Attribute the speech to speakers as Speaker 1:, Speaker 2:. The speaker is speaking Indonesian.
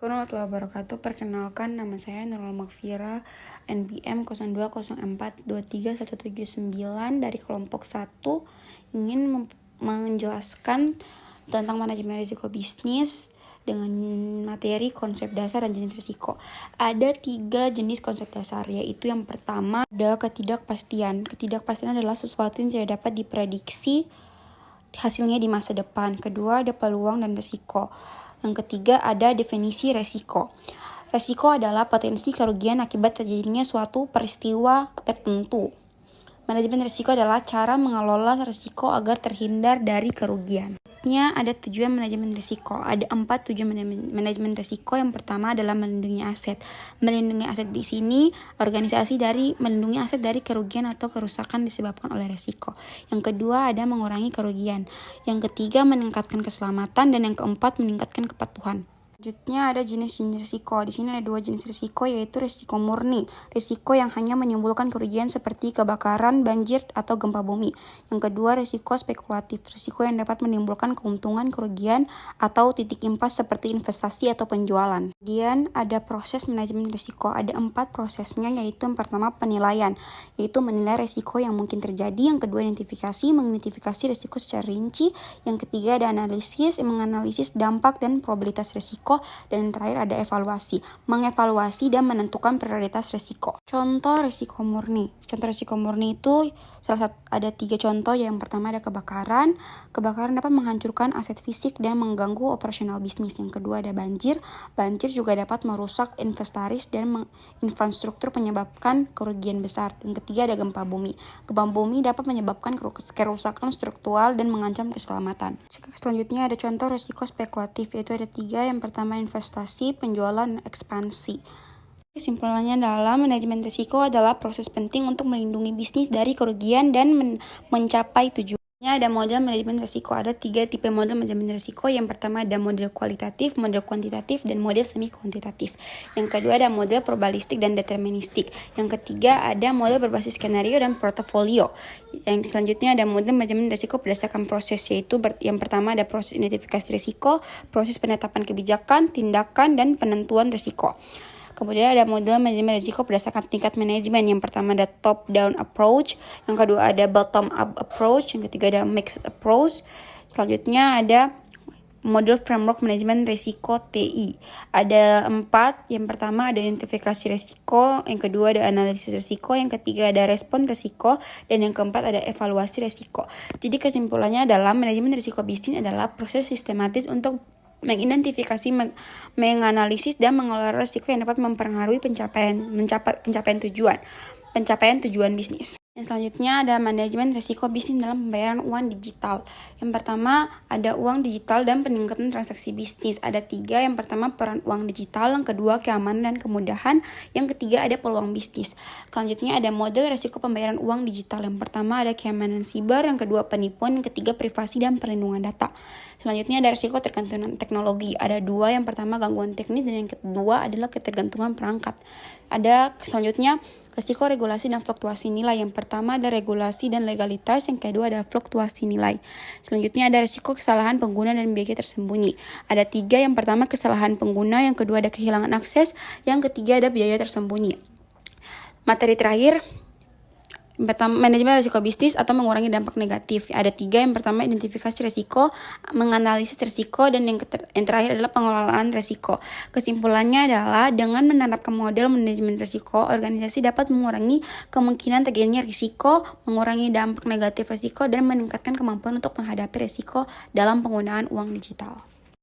Speaker 1: Assalamualaikum warahmatullahi wabarakatuh. Perkenalkan, nama saya Nurul Makfira, NPM 0204231179 dari kelompok 1, ingin menjelaskan tentang manajemen risiko bisnis dengan materi konsep dasar dan jenis risiko. Ada 3 jenis konsep dasar, yaitu yang pertama ada ketidakpastian. Ketidakpastian adalah sesuatu yang tidak dapat diprediksi hasilnya di masa depan. Kedua, ada peluang dan risiko. Yang ketiga, ada definisi resiko. Resiko adalah potensi kerugian akibat terjadinya suatu peristiwa tertentu. Manajemen risiko adalah cara mengelola risiko agar terhindar dari kerugian. Ada tujuan manajemen risiko. Ada 4 tujuan manajemen risiko. Yang pertama adalah melindungi aset. Melindungi aset di sini organisasi dari melindungi aset dari kerugian atau kerusakan disebabkan oleh risiko. Yang kedua ada mengurangi kerugian. Yang ketiga meningkatkan keselamatan, dan yang keempat meningkatkan kepatuhan. Selanjutnya ada jenis-jenis risiko. Di sini ada 2 jenis risiko, yaitu risiko murni, risiko yang hanya menimbulkan kerugian seperti kebakaran, banjir, atau gempa bumi. Yang kedua, risiko spekulatif, risiko yang dapat menimbulkan keuntungan, kerugian, atau titik impas seperti investasi atau penjualan. Kemudian ada proses manajemen risiko. Ada 4 prosesnya, yaitu yang pertama penilaian, yaitu menilai risiko yang mungkin terjadi. Yang kedua mengidentifikasi risiko secara rinci. Yang ketiga ada analisis, menganalisis dampak dan probabilitas risiko. Dan yang terakhir ada evaluasi, mengevaluasi dan menentukan prioritas risiko. Contoh risiko murni. Contoh risiko murni itu ada 3 contoh. Yang pertama ada kebakaran. Kebakaran dapat menghancurkan aset fisik dan mengganggu operasional bisnis. Yang kedua ada banjir. Banjir juga dapat merusak inventaris dan infrastruktur, menyebabkan kerugian besar. Yang ketiga ada gempa bumi. Gempa bumi dapat menyebabkan kerusakan struktural dan mengancam keselamatan. Selanjutnya ada contoh risiko spekulatif, yaitu ada 3. Yang pertama investasi, penjualan, dan ekspansi. Kesimpulannya adalah manajemen risiko adalah proses penting untuk melindungi bisnis dari kerugian dan mencapai tujuan. Ada model manajemen risiko. Ada 3 tipe model manajemen risiko. Yang pertama ada model kualitatif, model kuantitatif, dan model semi kuantitatif. Yang kedua ada model probabilistik dan deterministik. Yang ketiga ada model berbasis skenario dan portofolio. Yang selanjutnya ada model manajemen risiko berdasarkan proses, yaitu yang pertama ada proses identifikasi risiko, proses penetapan kebijakan, tindakan, dan penentuan risiko. Kemudian ada model manajemen risiko berdasarkan tingkat manajemen. Yang pertama ada top down approach, yang kedua ada bottom up approach, yang ketiga ada mixed approach. Selanjutnya ada model framework manajemen risiko TI. Ada 4. Yang pertama ada identifikasi risiko, yang kedua ada analisis risiko, yang ketiga ada respon risiko, dan yang keempat ada evaluasi risiko. Jadi kesimpulannya adalah manajemen risiko bisnis adalah proses sistematis untuk mengidentifikasi, menganalisis, dan mengelola risiko yang dapat mempengaruhi pencapaian tujuan bisnis. Yang selanjutnya ada manajemen risiko bisnis dalam pembayaran uang digital. Yang pertama ada uang digital dan peningkatan transaksi bisnis. Ada 3. Yang pertama peran uang digital, yang kedua keamanan dan kemudahan, yang ketiga ada peluang bisnis. Selanjutnya ada model risiko pembayaran uang digital. Yang pertama ada keamanan siber, yang kedua penipuan, yang ketiga privasi dan perlindungan data. Selanjutnya ada risiko tergantungan teknologi. Ada 2. Yang pertama gangguan teknis, dan yang kedua adalah ketergantungan perangkat. Ada selanjutnya risiko regulasi dan fluktuasi nilai. Yang pertama ada regulasi dan legalitas, yang kedua ada fluktuasi nilai. Selanjutnya ada risiko kesalahan pengguna dan biaya tersembunyi. Ada 3. Yang pertama kesalahan pengguna, yang kedua ada kehilangan akses, yang ketiga ada biaya tersembunyi. Materi terakhir, manajemen risiko bisnis atau mengurangi dampak negatif. Ada 3. Yang pertama identifikasi risiko, menganalisis risiko, dan yang terakhir adalah pengelolaan risiko. Kesimpulannya adalah dengan menerapkan model manajemen risiko, organisasi dapat mengurangi kemungkinan terjadinya risiko, mengurangi dampak negatif risiko, dan meningkatkan kemampuan untuk menghadapi risiko dalam penggunaan uang digital.